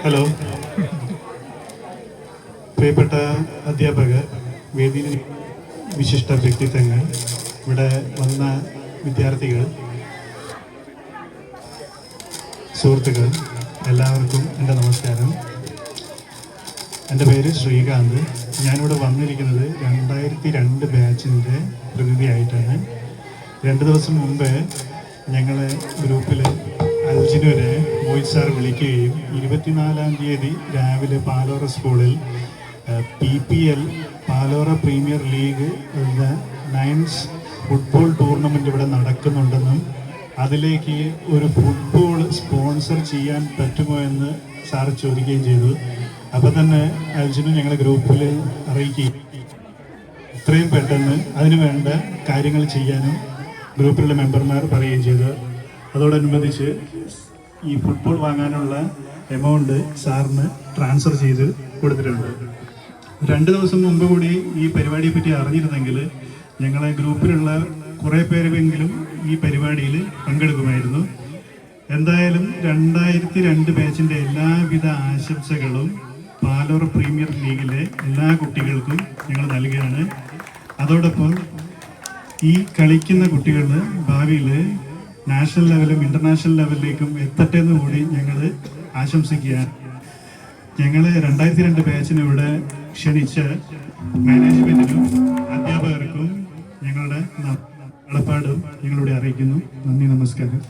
Hello, പ്രിയപ്പെട്ട അധ്യാപകർ, വേദിയിൽ വിശിഷ്ട വ്യക്തിത്വങ്ങൾ, ഇവിടെ വന്ന വിദ്യാർത്ഥികൾ, സുഹൃത്തുക്കൾ, എല്ലാവർക്കും എൻ്റെ നമസ്കാരം. എൻ്റെ പേര് ശ്രീകാന്ത്. ഞാനിവിടെ വന്നിരിക്കുന്നത് 2002 ബാച്ചിൻ്റെ പ്രതിനിധിയായിട്ടാണ്. 2 ദിവസം മുമ്പ് ഞങ്ങളെ ഗ്രൂപ്പിൽ അൽജിനുവിനെ മോഹിത് സാർ വിളിക്കുകയും 24-ാം തീയതി രാവിലെ പാലോറ സ്കൂളിൽ PPL പാലോറ പ്രീമിയർ ലീഗ് എന്ന 9th ഫുട്ബോൾ ടൂർണമെൻ്റ് ഇവിടെ നടക്കുന്നുണ്ടെന്നും അതിലേക്ക് ഒരു ഫുട്ബോൾ സ്പോൺസർ ചെയ്യാൻ പറ്റുമോ എന്ന് സാർ ചോദിക്കുകയും ചെയ്തു. അപ്പോൾ തന്നെ അൽജിനു ഞങ്ങളുടെ ഗ്രൂപ്പിൽ അറിയിക്കുകയും എത്രയും പെട്ടെന്ന് അതിനു വേണ്ട കാര്യങ്ങൾ ചെയ്യാനും ഗ്രൂപ്പിലുള്ള മെമ്പർമാർ പറയുകയും ചെയ്തു. അതോടനുബന്ധിച്ച് ഈ ഫുട്ബോൾ വാങ്ങാനുള്ള എമൗണ്ട് സാറിന് ട്രാൻസ്ഫർ ചെയ്ത് കൊടുത്തിട്ടുണ്ട്. 2 ദിവസം മുമ്പ് കൂടി ഈ പരിപാടിയെ പറ്റി അറിഞ്ഞിരുന്നെങ്കിൽ ഞങ്ങളെ ഗ്രൂപ്പിലുള്ള കുറേ പേരെങ്കിലും ഈ പരിപാടിയിൽ പങ്കെടുക്കുമായിരുന്നു. എന്തായാലും 2002 ബാച്ചിൻ്റെ എല്ലാവിധ ആശംസകളും പാലോറ പ്രീമിയർ ലീഗിലെ എല്ലാ കുട്ടികൾക്കും ഞങ്ങൾ നൽകുകയാണ്. അതോടൊപ്പം ഈ കളിക്കുന്ന കുട്ടികൾ ഭാവിയിൽ നാഷണൽ ലെവലും ഇൻ്റർനാഷണൽ ലെവലിലേക്കും എത്തട്ടെ എന്ന് കൂടി ഞങ്ങൾ ആശംസിക്കുകയാണ്. ഞങ്ങൾ 2002 ബാച്ചിന് ഇവിടെ ക്ഷണിച്ച മാനേജ്മെൻറ്റിനും അധ്യാപകർക്കും ഞങ്ങളുടെ കടപ്പാടും ഞങ്ങളിവിടെ അറിയിക്കുന്നു. നന്ദി, നമസ്കാരം.